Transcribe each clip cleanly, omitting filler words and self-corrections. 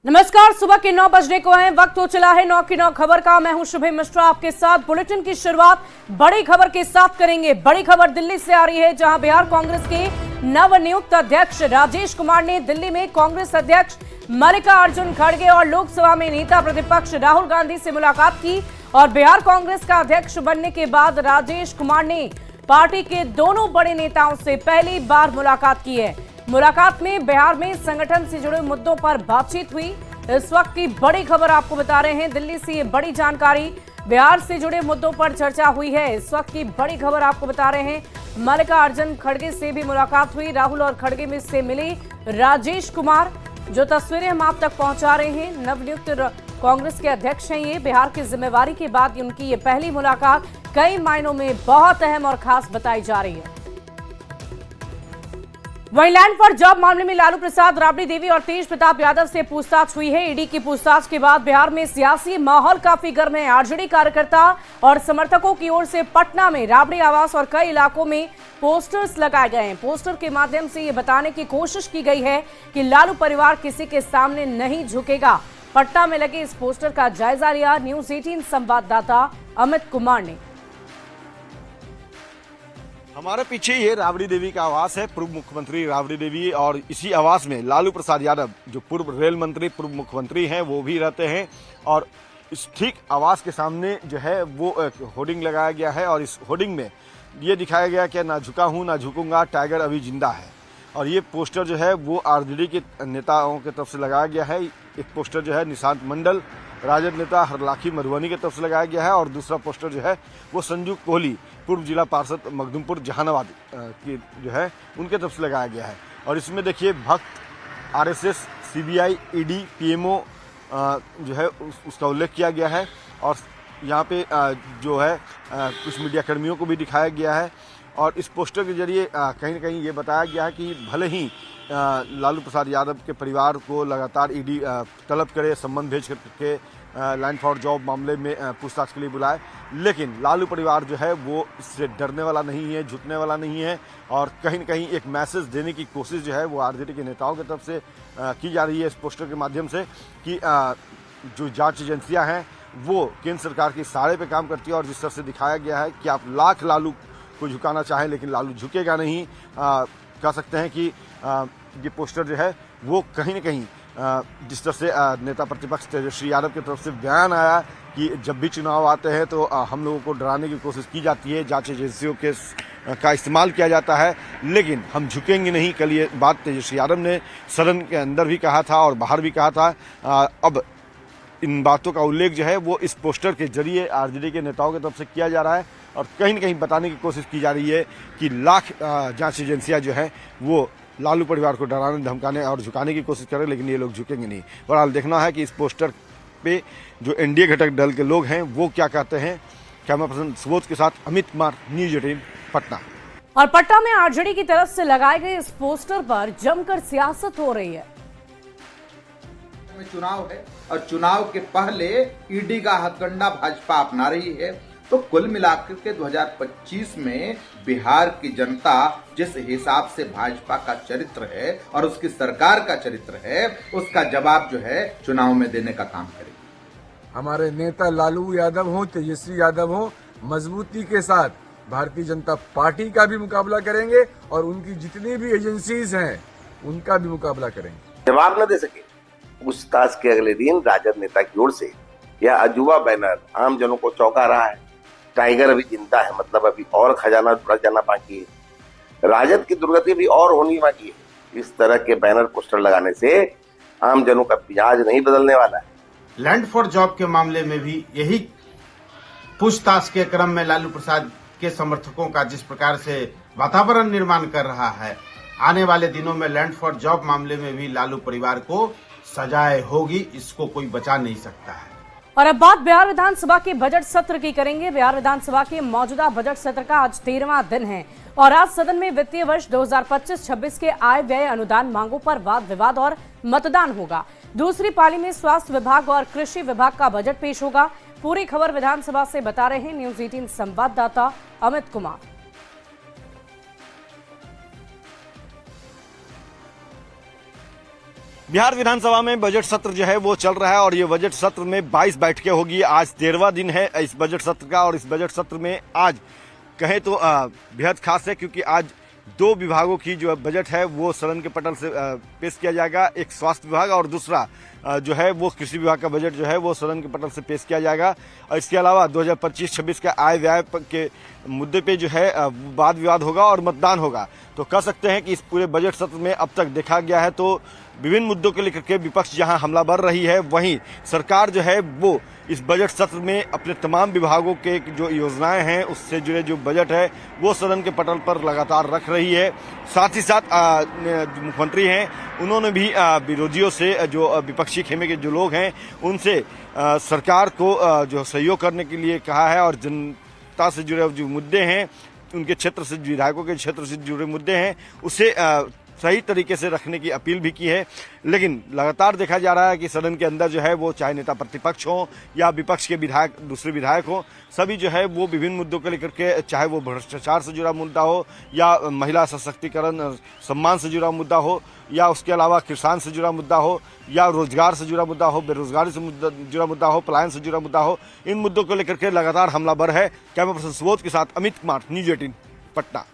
नमस्कार, सुबह के 9 बजने को है। वक्त हो चला है 9 की 9 खबर का। मैं हूं शुभम मिश्रा आपके साथ। बुलेटिन की शुरुआत बड़ी खबर के साथ करेंगे। बड़ी खबर दिल्ली से आ रही है, जहां बिहार कांग्रेस के नवनियुक्त अध्यक्ष राजेश कुमार ने दिल्ली में कांग्रेस अध्यक्ष मल्लिकार्जुन खड़गे और लोकसभा में नेता प्रतिपक्ष राहुल गांधी से मुलाकात की। और बिहार कांग्रेस का अध्यक्ष बनने के बाद राजेश कुमार ने पार्टी के दोनों बड़े नेताओं से पहली बार मुलाकात की है। मुलाकात में बिहार में संगठन से जुड़े मुद्दों पर बातचीत हुई। इस वक्त की बड़ी खबर आपको बता रहे हैं, दिल्ली से ये बड़ी जानकारी। बिहार से जुड़े मुद्दों पर चर्चा हुई है। इस वक्त की बड़ी खबर आपको बता रहे हैं, मल्लिकार्जुन खड़गे से भी मुलाकात हुई। राहुल और खड़गे में से मिले राजेश कुमार। जो तस्वीरें हम आप तक पहुंचा रहे हैं, नवनियुक्त कांग्रेस के अध्यक्ष हैं ये। बिहार की जिम्मेवारी के बाद उनकी ये पहली मुलाकात कई मायनों में बहुत अहम और खास बताई जा रही है। वहीं लैंड फॉर जॉब मामले में लालू प्रसाद, राबड़ी देवी और तेज प्रताप यादव से पूछताछ हुई है। ईडी की पूछताछ के बाद बिहार में सियासी माहौल काफी गर्म है। आरजेडी कार्यकर्ता और समर्थकों की ओर से पटना में राबड़ी आवास और कई इलाकों में पोस्टर्स लगाए गए हैं। पोस्टर के माध्यम से ये बताने की कोशिश की गई है कि लालू परिवार किसी के सामने नहीं झुकेगा। पटना में लगे इस पोस्टर का जायजा लिया न्यूज 18 संवाददाता अमित कुमार ने। हमारे पीछे ये राबड़ी देवी का आवास है, पूर्व मुख्यमंत्री राबड़ी देवी, और इसी आवास में लालू प्रसाद यादव, जो पूर्व रेल मंत्री, पूर्व मुख्यमंत्री हैं, वो भी रहते हैं। और इस ठीक आवास के सामने जो है वो एक होर्डिंग लगाया गया है, और इस होर्डिंग में ये दिखाया गया कि ना झुका हूँ ना झुकूंगा, टाइगर अभी जिंदा है। और ये पोस्टर जो है वो आरजेडी के नेताओं की तरफ से लगाया गया है। एक पोस्टर जो है निशांत मंडल, राजद नेता हरलाखी मधुबनी की तरफ से लगाया गया है, और दूसरा पोस्टर जो है वो संजू कोहली, पूर्व जिला पार्षद मखदूमपुर जहानाबाद की जो है उनके तरफ से लगाया गया है। और इसमें देखिए भक्त, आरएसएस, सीबीआई, ईडी, पीएमओ जो है उसका उल्लेख किया गया है। और यहाँ पे जो है कुछ मीडिया कर्मियों को भी दिखाया गया है। और इस पोस्टर के जरिए कहीं न कहीं ये बताया गया है कि भले ही लालू प्रसाद यादव के परिवार को लगातार ईडी तलब करे, संबंध भेज करके लैंड फॉर जॉब मामले में पूछताछ के लिए बुलाए, लेकिन लालू परिवार जो है वो इससे डरने वाला नहीं है, झुकने वाला नहीं है। और कहीं न कहीं एक मैसेज देने की कोशिश जो है वो आरजेडी के नेताओं की तरफ से की जा रही है इस पोस्टर के माध्यम से, कि जो जांच एजेंसियां हैं वो केंद्र सरकार के इशारे पे काम करती है। और जिस तरह से दिखाया गया है कि आप लाख लालू को झुकाना चाहें लेकिन लालू झुकेगा नहीं। कह सकते हैं कि ये पोस्टर जो है वो कहीं न कहीं जिस तरह से नेता प्रतिपक्ष तेजस्वी यादव की तरफ से बयान आया कि जब भी चुनाव आते हैं तो हम लोगों को डराने की कोशिश की जाती है, जांच एजेंसियों के का इस्तेमाल किया जाता है, लेकिन हम झुकेंगे नहीं। कल ये बात तेजस्वी यादव ने सदन के अंदर भी कहा था और बाहर भी कहा था। अब इन बातों का उल्लेख जो है वो इस पोस्टर के जरिए आरजेडी के नेताओं की तरफ से किया जा रहा है, और कहीं न कहीं बताने की कोशिश की जा रही है कि लाख जांच एजेंसियां जो है वो लालू परिवार को डराने, धमकाने और झुकाने की कोशिश करें, लेकिन ये लोग झुकेंगे नहीं। बहरहाल देखना है कि इस पोस्टर पे जो एनडीए घटक दल के लोग हैं वो क्या कहते हैं। कैमरा पर्सन सुबोध के साथ अमित कुमार, न्यूज 18 पटना। और पटना में आरजेडी की तरफ से लगाए गए इस पोस्टर पर जमकर सियासत हो रही है। चुनाव है और चुनाव के पहले ईडी का हथकंडा भाजपा अपना रही है। तो कुल मिलाकर के 2025 में बिहार की जनता जिस हिसाब से भाजपा का चरित्र है और उसकी सरकार का चरित्र है, उसका जवाब जो है चुनाव में देने का काम करेगी। हमारे नेता लालू यादव हो, तेजस्वी यादव हो, मजबूती के साथ भारतीय जनता पार्टी का भी मुकाबला करेंगे और उनकी जितनी भी एजेंसीज हैं उनका भी मुकाबला करेंगे। जवाब न दे सके पूछताछ के अगले दिन राजद नेता की ओर से यह अजूबा बैनर आम जनों को चौंका रहा है। टाइगर अभी जिंदा है, मतलब अभी और खजाना जुड़ा जाना बाकी है, राजद की दुर्गति भी और होनी बाकी है। इस तरह के बैनर पोस्टर लगाने से आम जनों का मिजाज नहीं बदलने वाला है। लैंड फॉर जॉब के मामले में भी यही पूछताछ के क्रम में लालू प्रसाद के समर्थकों का जिस प्रकार से वातावरण निर्माण कर रहा है, आने वाले दिनों में लैंड फॉर जॉब मामले में भी लालू परिवार को सजाए होगी, इसको कोई बचा नहीं सकता है। और अब बात बिहार विधानसभा के बजट सत्र की करेंगे। बिहार विधानसभा के मौजूदा बजट सत्र का आज 13वां दिन है और आज सदन में वित्तीय वर्ष 2025-26 के आय व्यय अनुदान मांगों पर वाद विवाद और मतदान होगा। दूसरी पाली में स्वास्थ्य विभाग और कृषि विभाग का बजट पेश होगा। पूरी खबर विधानसभा से बता रहे हैं न्यूज 18 संवाददाता अमित कुमार। बिहार विधानसभा में बजट सत्र जो है वो चल रहा है और ये बजट सत्र में 22 बैठकें होगी। आज 13वां दिन है इस बजट सत्र का और इस बजट सत्र में आज कहें तो बेहद खास है क्योंकि आज 2 विभागों की जो बजट है वो सदन के पटल से पेश किया जाएगा। एक स्वास्थ्य विभाग और दूसरा जो है वो कृषि विभाग का बजट जो है वो सदन के पटल से पेश किया जाएगा। और इसके अलावा 2025-26 के आय व्यय के मुद्दे पे जो है वाद विवाद होगा और मतदान होगा। तो कह सकते हैं कि इस पूरे बजट सत्र में अब तक देखा गया है तो विभिन्न मुद्दों को लेकर के विपक्ष जहां हमलावर रही है, वहीं सरकार जो है वो इस बजट सत्र में अपने तमाम विभागों के जो योजनाएं हैं उससे जुड़े जो बजट है वो सदन के पटल पर लगातार रख रही है। साथ ही साथ मुख्यमंत्री हैं उन्होंने भी विरोधियों से जो विपक्षी खेमे के जो लोग हैं उनसे सरकार को जो सहयोग करने के लिए कहा है और जनता से जुड़े जो मुद्दे हैं उनके क्षेत्र से विधायकों के क्षेत्र से जुड़े मुद्दे हैं उसे सही तरीके से रखने की अपील भी की है। लेकिन लगातार देखा जा रहा है कि सदन के अंदर जो है वो चाहे नेता प्रतिपक्ष हो या विपक्ष के विधायक दूसरे विधायक हो, सभी जो है वो विभिन्न मुद्दों को लेकर के चाहे वो भ्रष्टाचार से जुड़ा मुद्दा हो या महिला सशक्तिकरण सम्मान से जुड़ा मुद्दा हो या उसके अलावा किसान से जुड़ा मुद्दा हो या रोजगार से जुड़ा मुद्दा हो, बेरोजगारी से जुड़ा मुद्दा हो, पलायन से जुड़ा मुद्दा हो, इन मुद्दों को लेकर के लगातार हमलावर है। कैमरा पर्सन सुबोध के साथ अमित कुमार, न्यूज 18 पटना।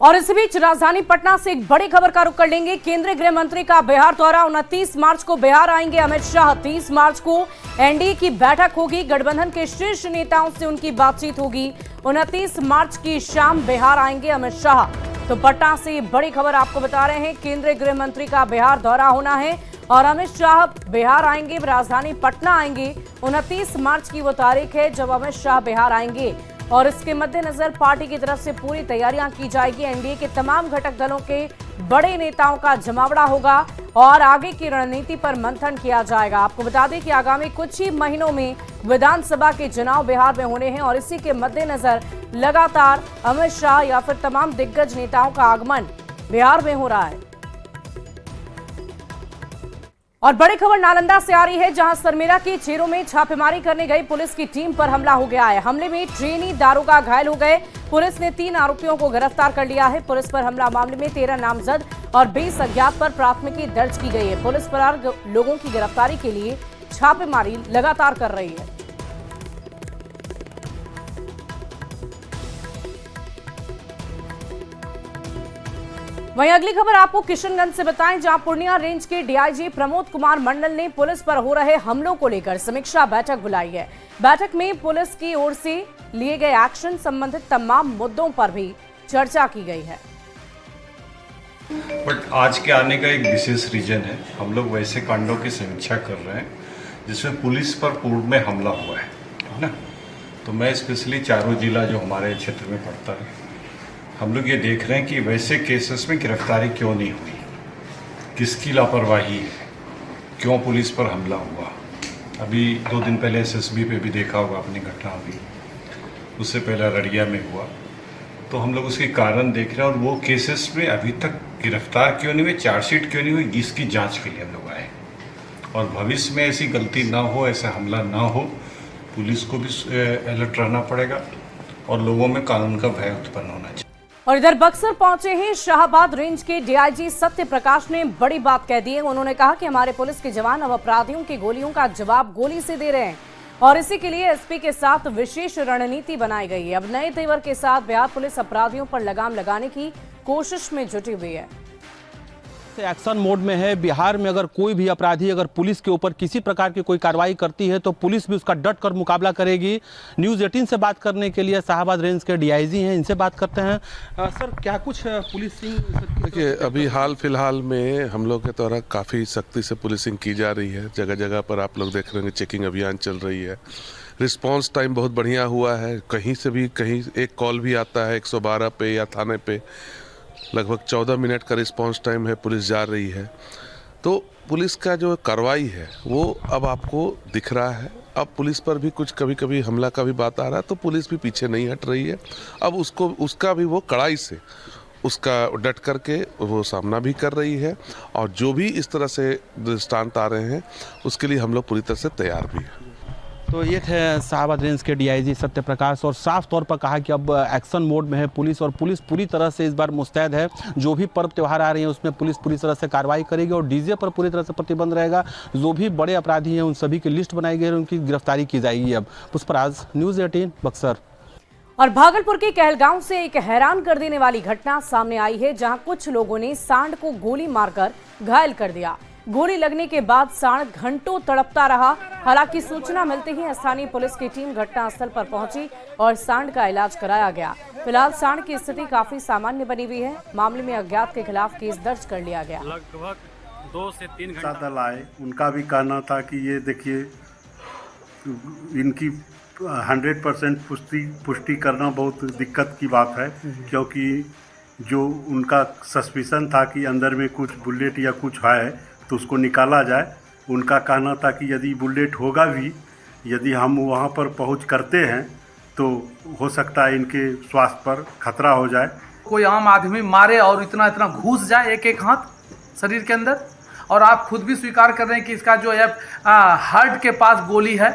और इसी बीच राजधानी पटना से एक बड़ी खबर का रुख कर लेंगे। केंद्रीय गृह मंत्री का बिहार दौरा, 29 मार्च को बिहार आएंगे अमित शाह। 30 मार्च को एनडीए की बैठक होगी, गठबंधन के शीर्ष नेताओं से उनकी बातचीत होगी। 29 मार्च की शाम बिहार आएंगे अमित शाह। तो पटना से बड़ी खबर आपको बता रहे हैं, केंद्रीय गृह मंत्री का बिहार दौरा होना है और अमित शाह बिहार आएंगे, राजधानी पटना आएंगे। 29 मार्च की वो तारीख है जब अमित शाह बिहार आएंगे और इसके मद्देनजर पार्टी की तरफ से पूरी तैयारियां की जाएगी। एनडीए के तमाम घटक दलों के बड़े नेताओं का जमावड़ा होगा और आगे की रणनीति पर मंथन किया जाएगा। आपको बता दें कि आगामी कुछ ही महीनों में विधानसभा के चुनाव बिहार में होने हैं और इसी के मद्देनजर लगातार अमित शाह या फिर तमाम दिग्गज नेताओं का आगमन बिहार में हो रहा है। और बड़ी खबर नालंदा से आ रही है, जहां सरमेरा के चेरों में छापेमारी करने गई पुलिस की टीम पर हमला हो गया है। हमले में ट्रेनी दारोगा घायल हो गए। पुलिस ने 3 आरोपियों को गिरफ्तार कर लिया है। पुलिस पर हमला मामले में 13 नामजद और 20 अज्ञात पर प्राथमिकी दर्ज की गई है। पुलिस फरार लोगों की गिरफ्तारी के लिए छापेमारी लगातार कर रही है। वहीं अगली खबर आपको किशनगंज से बताएं, जहां पूर्णिया रेंज के डीआईजी प्रमोद कुमार मंडल ने पुलिस पर हो रहे हमलों को लेकर समीक्षा बैठक बुलाई है। बैठक में पुलिस की ओर से लिए गए एक्शन संबंधित तमाम मुद्दों पर भी चर्चा की गई है। बट आज के आने का एक विशेष रीजन है, हम लोग वैसे कांडों की समीक्षा कर रहे हैं जिसमें पुलिस पर पूर्व में हमला हुआ है ना। तो मैं स्पेशली चारों जिला जो हमारे क्षेत्र में पड़ता है, हम लोग ये देख रहे हैं कि वैसे केसेस में गिरफ्तारी क्यों नहीं हुई, किसकी लापरवाही है, क्यों पुलिस पर हमला हुआ। अभी 2 दिन पहले एसएसबी पे भी देखा होगा अपनी घटना, अभी उससे पहले रड़िया में हुआ। तो हम लोग उसके कारण देख रहे हैं और वो केसेस में अभी तक गिरफ्तार क्यों नहीं हुए, चार्जशीट क्यों नहीं हुई, इसकी जांच के लिए हम लोग आए। और भविष्य में ऐसी गलती ना हो, ऐसा हमला ना हो, पुलिस को भी अलर्ट रहना पड़ेगा और लोगों में कानून का भय उत्पन्न होना चाहिए। और इधर बक्सर पहुंचे हैं शाहबाद रेंज के डीआईजी सत्य प्रकाश ने बड़ी बात कह दी है। उन्होंने कहा कि हमारे पुलिस के जवान अब अपराधियों की गोलियों का जवाब गोली से दे रहे हैं और इसी के लिए एसपी के साथ विशेष रणनीति बनाई गई है। अब नए तेवर के साथ बिहार पुलिस अपराधियों पर लगाम लगाने की कोशिश में जुटी हुई है। एक्शन मोड में है। बिहार में अगर कोई भी अपराधी अगर पुलिस के ऊपर किसी प्रकार की कोई कार्रवाई करती है तो पुलिस भी उसका डट कर मुकाबला करेगी। न्यूज़ 18 से बात करने के लिए शाहबाद रेंज के डीआईजी हैं, इनसे बात करते हैं। सर, क्या कुछ पुलिसिंग? देखिए, अभी हाल फिलहाल में हम लोग के द्वारा काफ़ी सख्ती से पुलिसिंग की जा रही है। जगह जगह पर आप लोग देख रहे हैं चेकिंग अभियान चल रही है। रिस्पांस टाइम बहुत बढ़िया हुआ है। कहीं से भी कहीं एक कॉल भी आता है 112 पे या थाने पे, लगभग 14 मिनट का रिस्पांस टाइम है, पुलिस जा रही है। तो पुलिस का जो कार्रवाई है वो अब आपको दिख रहा है। अब पुलिस पर भी कुछ कभी कभी हमला का भी बात आ रहा है, तो पुलिस भी पीछे नहीं हट रही है। अब उसका भी वो कड़ाई से उसका डट करके वो सामना भी कर रही है और जो भी इस तरह से दृष्टांत आ रहे हैं उसके लिए हम लोग पूरी तरह से तैयार भी हैं। तो ये थे शाहबाद रेंज के डीआईजी सत्य प्रकाश, और साफ तौर पर कहा कि अब एक्शन मोड में है पुलिस, और पुलिस पूरी तरह से इस बार मुस्तैद है। जो भी पर्व त्यौहार आ रहे हैं उसमें पुलिस पूरी तरह से कार्रवाई करेगी और डीजे पर पूरी तरह से प्रतिबंध रहेगा। जो भी बड़े अपराधी हैं उन सभी की लिस्ट बनाई गई है, उनकी गिरफ्तारी की जाएगी। अब पुष्पराज, न्यूज़ 18 बक्सर। और भागलपुर के कहलगांव से एक हैरान कर देने वाली घटना सामने आई है, जहां कुछ लोगों ने सांड को गोली मारकर घायल कर दिया। गोली लगने के बाद सांड घंटों तड़पता रहा। हालांकि सूचना मिलते ही स्थानीय पुलिस की टीम घटनास्थल पर पहुंची और सांड का इलाज कराया गया। फिलहाल सांड की स्थिति काफी सामान्य बनी हुई है। मामले में अज्ञात के खिलाफ केस दर्ज कर लिया गया। लगभग 2 से 3 घंटा दल आए, उनका भी कहना था कि ये देखिए इनकी 100% पुष्टि करना बहुत दिक्कत की बात है, क्योंकि जो उनका सस्पिशन था कि अंदर में कुछ बुलेट या कुछ है तो उसको निकाला जाए। उनका कहना था कि यदि बुलेट होगा भी, यदि हम वहाँ पर पहुँच करते हैं तो हो सकता है इनके स्वास्थ्य पर खतरा हो जाए। कोई आम आदमी मारे और इतना इतना घुस जाए एक एक हाथ शरीर के अंदर, और आप खुद भी स्वीकार कर रहे हैं कि इसका जो है हार्ट के पास गोली है,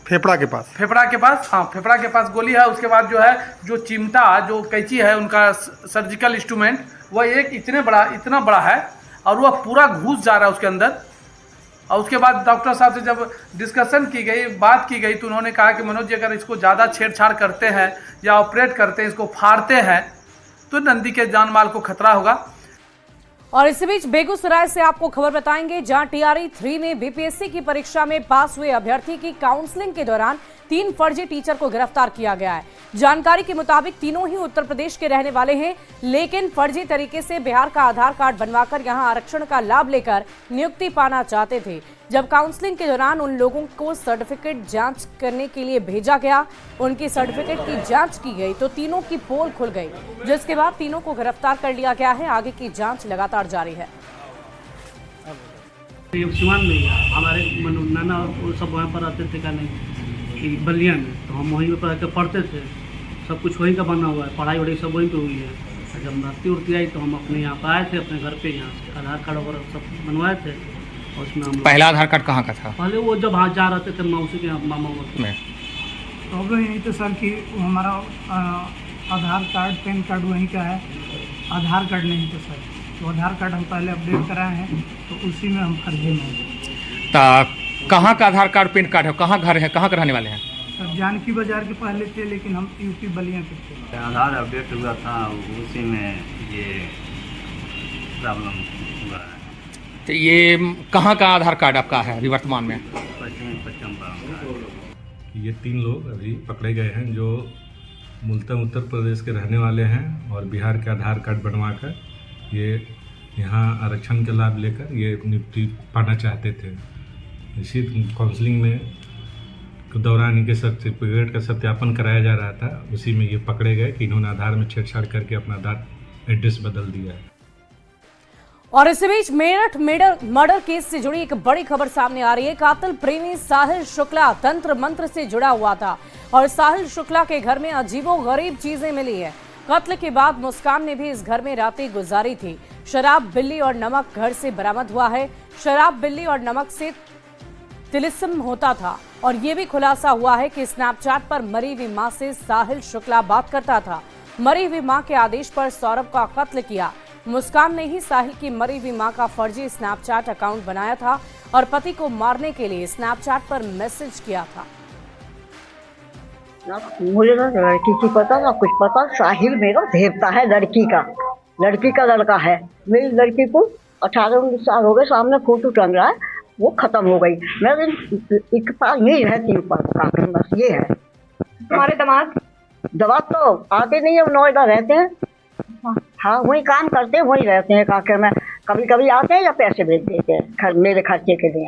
फेफड़ा के पास हाँ, फेफड़ा के पास गोली है। उसके बाद जो है जो चिमटा जो कैंची है उनका सर्जिकल इंस्ट्रूमेंट, वह एक इतना बड़ा है और वह पूरा घुस जा रहा है उसके अंदर। और उसके बाद डॉक्टर साहब से जब डिस्कशन की गई, बात की गई, तो उन्होंने कहा कि मनोज जी अगर इसको ज़्यादा छेड़छाड़ करते हैं या ऑपरेट करते हैं, इसको फाड़ते हैं तो नंदी के जान माल को खतरा होगा। और इसी बीच बेगूसराय से आपको खबर बताएंगे, जहां टीआरई 3 में बीपीएससी की परीक्षा में पास हुए अभ्यर्थी की काउंसलिंग के दौरान 3 फर्जी टीचर को गिरफ्तार किया गया है। जानकारी के मुताबिक तीनों ही उत्तर प्रदेश के रहने वाले हैं, लेकिन फर्जी तरीके से बिहार का आधार कार्ड बनवाकर यहां आरक्षण का लाभ लेकर नियुक्ति पाना चाहते थे। जब काउंसलिंग के दौरान उन लोगों को सर्टिफिकेट जांच करने के लिए भेजा गया, उनकी सर्टिफिकेट की जांच की गई तो तीनों की पोल खुल गई, जिसके बाद तीनों को गिरफ्तार कर लिया गया है। आगे की जांच लगातार जारी है। हमारे नाना वो सब वहाँ पर आते थे का नहीं बलिया में, तो हम वहीं पर पढ़ते थे। सब कुछ वहीं का बना हुआ है, पढ़ाई वढ़ाई सब वहीं पे हुई है। जब भर्ती उड़ती आई तो हम अपने यहाँ पर आए थे, अपने घर पे यहाँ से आधार कार्ड वगैरह सब बनवाए थे। और उसमें हम पहला आधार कार्ड कहाँ का था? पहले वो जब वहाँ जा रहे थे मौसी के मामा में, प्रॉब्लम यही तो सर कि हमारा आधार कार्ड पैन कार्ड वहीं का है, आधार कार्ड नहीं तो सर, तो आधार कार्ड हम पहले अपडेट कराए हैं तो उसी में हम फर्जी में। कहाँ का आधार कार्ड पैन कार्ड है, कहाँ घर है, कहाँ के रहने वाले हैं? सर जानकी बाजार के पहले थे, लेकिन हम यूपी बलिया के थे। आधार अपडेट हुआ था, उसी में ये प्रॉब्लम हुआ है। तो ये कहाँ का आधार कार्ड आपका है अभी वर्तमान में? पश्चिम ये 3 लोग अभी पकड़े गए हैं जो मूलतः उत्तर प्रदेश के रहने वाले हैं और बिहार के आधार कार्ड बनवाकर ये यहाँ आरक्षण का लाभ लेकर ये नियुक्ति पाना चाहते थे। इसी काउंसलिंग में के दौरान इनके सर्टिफिकेट का सत्यापन कराया जा रहा था, उसी में ये पकड़े गए कि इन्होंने आधार में छेड़छाड़ करके अपना आधार एड्रेस बदल दिया है। और इसी बीच मेरठ मर्डर केस से जुड़ी एक बड़ी खबर सामने आ रही है। कातिल प्रेमी साहिल शुक्ला तंत्र मंत्र से जुड़ा हुआ था और साहिल शुक्ला के घर में अजीबोगरीब चीजें मिली है। कत्ल के बाद मुस्कान ने भी इस घर में रातें गुजारी थी। शराब, बिल्ली और नमक घर से बरामद हुआ है। शराब, बिल्ली और नमक से तिलिस्म होता था और ये भी खुलासा हुआ है कि स्नैपचैट पर मरी हुई मां से साहिल शुक्ला बात करता था। मरी हुई मां के आदेश पर सौरभ का कत्ल किया। मुस्कान ने ही साहिल की मरी हुई मां का फर्जी स्नैपचैट अकाउंट बनाया था और पति को मारने के लिए स्नैपचैट पर मैसेज किया था। मुझे ना लड़की की पता ना कुछ पता, साहिल मेरा देवता है, लड़की का लड़का है। मेरी लड़की को 18-19 साल हो गए, सामने फोटो टंग रहा है, वो खत्म हो गई। मैं एक पास नहीं रहती हूँ, बस ये है। तुम्हारे दमाद तो आते नहीं है, नोएडा रहते हैं। हाँ वही काम करते हैं, वही रहते हैं। काके में कभी कभी आते हैं या पैसे भेज देते हैं मेरे खर्चे के लिए।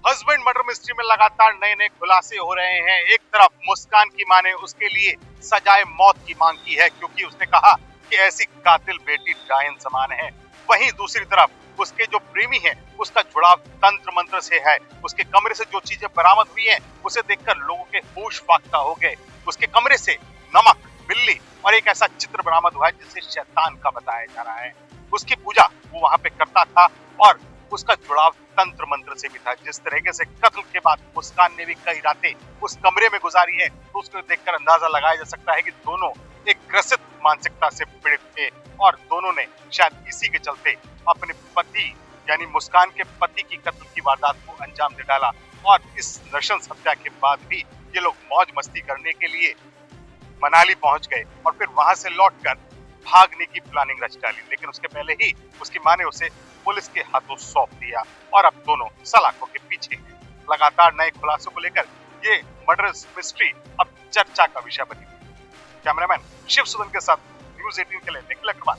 हस्बैंड मर्डर मिस्ट्री में लगातार नए नए खुलासे हो रहे हैं। एक तरफ मुस्कान की मां ने उसके लिए सजाए मौत की मांग की है, क्योंकि उसने कहा कि ऐसी कातिल बेटी डायन समान है। वहीं दूसरी तरफ उसके जो प्रेमी है उसका जुड़ाव तंत्र मंत्र से है। उसके कमरे से जो चीजें बरामद हुई हैं उसे देखकर लोगों के होश फाख्ता हो गए। उसके कमरे से नमक, बिल्ली और एक ऐसा चित्र बरामद हुआ है जिसे शैतान का बताया जा रहा है। उसकी पूजा वो वहां पे करता था और उसका जुड़ाव तंत्र मंत्र से भी था। जिस तरीके से कत्ल के बाद मुस्कान ने भी कई रातें उस कमरे में गुजारी है, तो उसको देखकर अंदाजा लगाया जा सकता है कि दोनों एक ग्रसित मानसिकता से पीड़ित थे और दोनों ने शायद इसी के चलते अपने पति यानी मुस्कान के पति की कत्ल की वारदात को अंजाम दे डाला। और इस नृशंस हत्या के बाद भी ये लोग मौज मस्ती करने के लिए मनाली पहुंच गए और फिर वहां से लौटकर भागने की प्लानिंग रच डाली। लेकिन उसके पहले ही उसकी मां ने उसे पुलिस के हाथों सौंप दिया और अब दोनों सलाखों के पीछे हैं। लगातार नए खुलासों को लेकर ये मर्डर मिस्ट्री अब चर्चा का विषय बनी। कैमरामैन शिव सुदन के साथ न्यूज़ 18 के लिए निखिल अग्रवाल,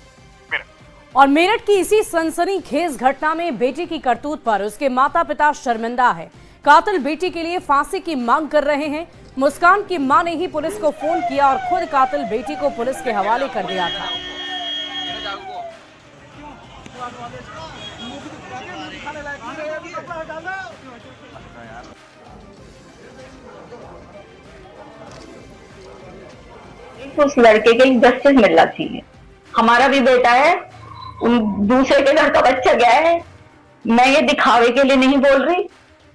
मेरठ। और मेरठ की इसी सनसनीखेज घटना में बेटी की करतूत पर उसके माता पिता शर्मिंदा है। कातिल बेटी के लिए फांसी की मांग कर रहे हैं। मुस्कान की मां ने ही पुलिस को फोन किया और खुद कातिल बेटी को पुलिस के हवाले कर दिया था। उस लड़के के लिए जस्टिस मिलना चाहिए। हमारा भी बेटा है, दूसरे के घर का बच्चा गया है। मैं ये दिखावे के लिए नहीं बोल रही,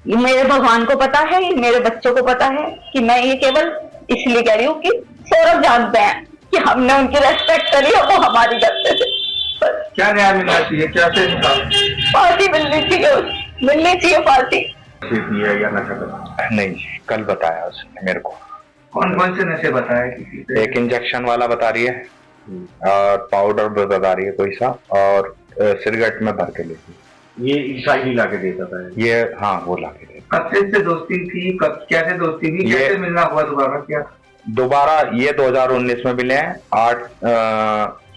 ये मेरे भगवान को पता है, ये मेरे बच्चों को पता है कि मैं ये केवल इसलिए कह रही हूँ कि सौरभ जानते हैं कि हमने उनकी रेस्पेक्ट करी है, वो हमारी करते थे। क्या न्याय मिलना चाहिए? क्या फांसी मिलनी चाहिए फांसी। या नशा नहीं, कल बताया उसने मेरे को। कौन से नशे बताया? एक इंजेक्शन वाला बता रही है और पाउडर बता रही है कोई सा, और सिगरेट में भर के लेती। ये ईसाई ला के देता था ये? हाँ, वो ला के देता। कब से दोस्ती थी? कैसे दोस्ती थी? कैसे मिलना हुआ दोबारा? क्या दोबारा? ये 2019 में मिले हैं।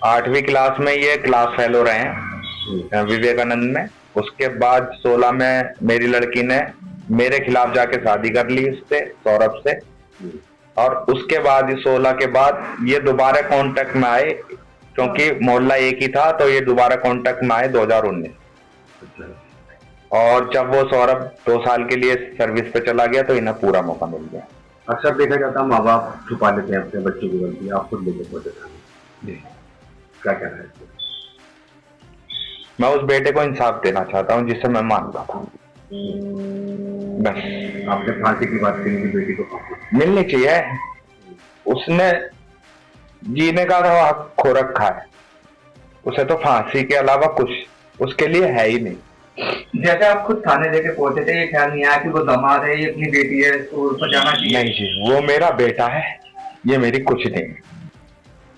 8वीं क्लास में ये क्लास फेलो रहे हैं विवेकानंद में। उसके बाद 16 में मेरी लड़की ने मेरे खिलाफ जाके शादी कर ली उससे, सौरभ से। और उसके बाद 16 के बाद ये दोबारा कांटेक्ट में आए, क्योंकि मोहल्ला एक ही था, तो ये दोबारा कांटेक्ट में आए 2019। और जब वो सौरभ 2 साल के लिए सर्विस पे चला गया तो इन्हें पूरा मौका मिल गया। अक्सर देखा जाता माँ बाप छुपा लेते हैं अपने बच्चों की गलती, आप खुद लेके पहुंचे जी, क्या कहना है? मैं उस बेटे को इंसाफ देना चाहता हूँ जिसे मैं मान रहा था। बस। आपने फांसी की बात करी, बेटी को मिलनी चाहिए। उसने जीने का तो हक खो रखा है, उसे तो फांसी के अलावा कुछ उसके लिए है ही नहीं। जैसे आप खुद थाने लेके पहुंचे थे, ये ख्याल नहीं आया कि वो दामाद है, ये अपनी बेटी है, तो उस पर जाना चाहिए? नहीं जी, वो मेरा बेटा है, ये मेरी कुछ नहीं।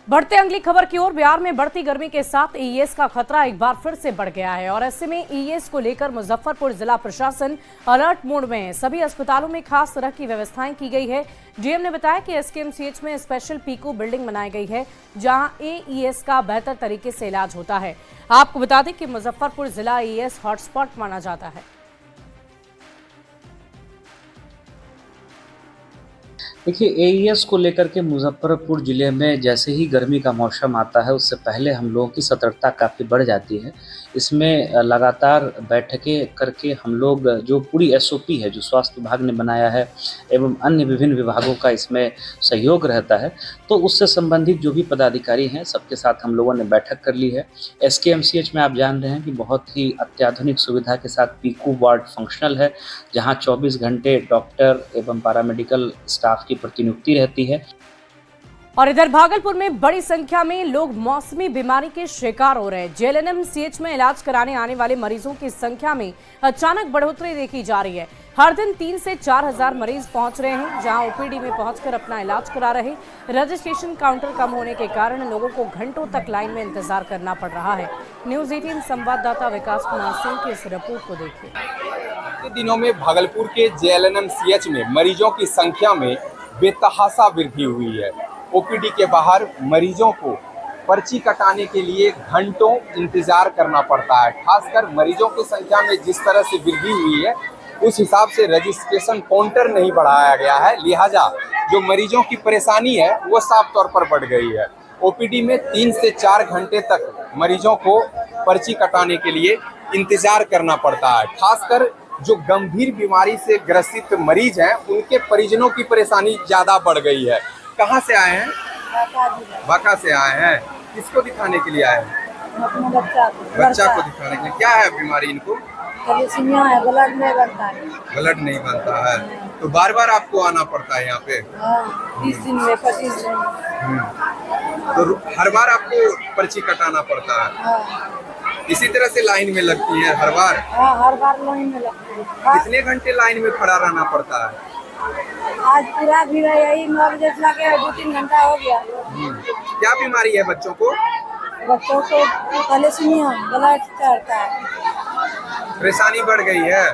बढ़ते अगली खबर की ओर। बिहार में बढ़ती गर्मी के साथ ईएस का खतरा एक बार फिर से बढ़ गया है और ऐसे में ईएस को लेकर मुजफ्फरपुर जिला प्रशासन अलर्ट मोड में है। सभी अस्पतालों में खास तरह की व्यवस्थाएं की गई है। डीएम ने बताया कि एसकेएमसीएच में स्पेशल पीकू बिल्डिंग बनाई गई है जहां एईएस का बेहतर तरीके से इलाज होता है। आपको बता दें कि मुजफ्फरपुर जिला ईएस हॉटस्पॉट माना जाता है। देखिए, एईएस को लेकर के मुजफ्फरपुर ज़िले में जैसे ही गर्मी का मौसम आता है उससे पहले हम लोगों की सतर्कता काफ़ी बढ़ जाती है। इसमें लगातार बैठकें करके हम लोग जो पूरी एसओपी है जो स्वास्थ्य विभाग ने बनाया है एवं अन्य विभिन्न विभागों का इसमें सहयोग रहता है, तो उससे संबंधित जो भी पदाधिकारी हैं सबके साथ हम लोगों ने बैठक कर ली है। एसकेएमसीएच में आप जान रहे हैं कि बहुत ही अत्याधुनिक सुविधा के साथ पीकू वार्ड फंक्शनल है जहाँ 24 घंटे डॉक्टर एवं पैरामेडिकल स्टाफ की प्रतिनियुक्ति रहती है। और इधर भागलपुर में बड़ी संख्या में लोग मौसमी बीमारी के शिकार हो रहे हैं। जेएलएनएमसीएच में इलाज कराने आने वाले मरीजों की संख्या में अचानक बढ़ोतरी देखी जा रही है। हर दिन 3 से 4 हजार मरीज पहुंच रहे हैं जहां ओपीडी में पहुंचकर अपना इलाज करा रहे। रजिस्ट्रेशन काउंटर कम होने के कारण लोगों को घंटों तक लाइन में इंतजार करना पड़ रहा है। न्यूज़ 18 संवाददाता विकास कुमार सिंह की इस रिपोर्ट को देखिए। दिनों में भागलपुर के जेएलएनएमसीएच में मरीजों की संख्या में बेतहाशा वृद्धि हुई है। ओपीडी के बाहर मरीजों को पर्ची कटाने के लिए घंटों इंतजार करना पड़ता है। खासकर मरीजों की संख्या में जिस तरह से वृद्धि हुई है उस हिसाब से रजिस्ट्रेशन काउंटर नहीं बढ़ाया गया है, लिहाजा जो मरीजों की परेशानी है वो साफ तौर पर बढ़ गई है। ओपीडी में 3 से 4 घंटे तक मरीजों को पर्ची कटाने के लिए इंतजार करना पड़ता है। खासकर जो गंभीर बीमारी से ग्रसित मरीज हैं उनके परिजनों की परेशानी ज़्यादा बढ़ गई है। कहाँ से आए हैं? बांका से आए हैं। किसको दिखाने के लिए आए हैं? अपने बच्चा को दिखाने के लिए। क्या है बीमारी इनको? थैलेसीमिया है, ब्लड नहीं बनता है। ब्लड नहीं बनता है, तो बार बार आपको आना पड़ता है यहाँ पे? 20 दिन में 25 दिन में। तो हर बार आपको पर्ची कटाना पड़ता है? इसी तरह से लाइन में लगती है हर बार? हर बार लाइन में लगती है। कितने घंटे लाइन में खड़ा रहना पड़ता है? आज पूरा भीड़ है, यही 9 बजे से लगे 2-3 घंटा हो गया। क्या बीमारी है बच्चों को? बच्चों को थैलेसीमिया, ब्लड चढ़ता है। परेशानी बढ़ गई है?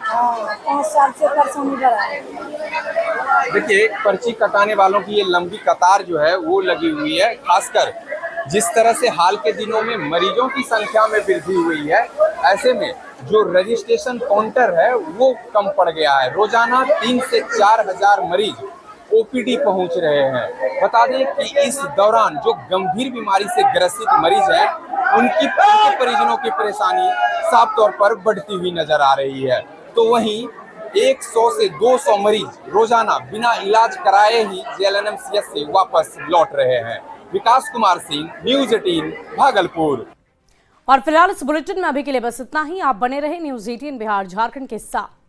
5 साल से परेशानी बढ़ा है। देखिए, पर्ची कटाने वालों की ये लंबी कतार जो है वो लगी हुई है। खासकर जिस तरह से हाल के दिनों में मरीजों की संख्या में वृद्धि हुई है, ऐसे में जो रजिस्ट्रेशन काउंटर है वो कम पड़ गया है। रोजाना 3 से 4 हजार मरीज ओपीडी पहुंच रहे हैं। बता दें कि इस दौरान जो गंभीर बीमारी से ग्रसित मरीज हैं, उनके परिजनों की परेशानी साफ तौर पर बढ़ती हुई नजर आ रही है। तो वहीं 100 से 200 मरीज रोजाना बिना इलाज कराए ही जेएलएनएमसीएच से वापस लौट रहे हैं। विकास कुमार सिंह, न्यूज़ 18 भागलपुर। और फिलहाल इस बुलेटिन में अभी के लिए बस इतना ही। आप बने रहे न्यूज़ 18 बिहार झारखंड के साथ।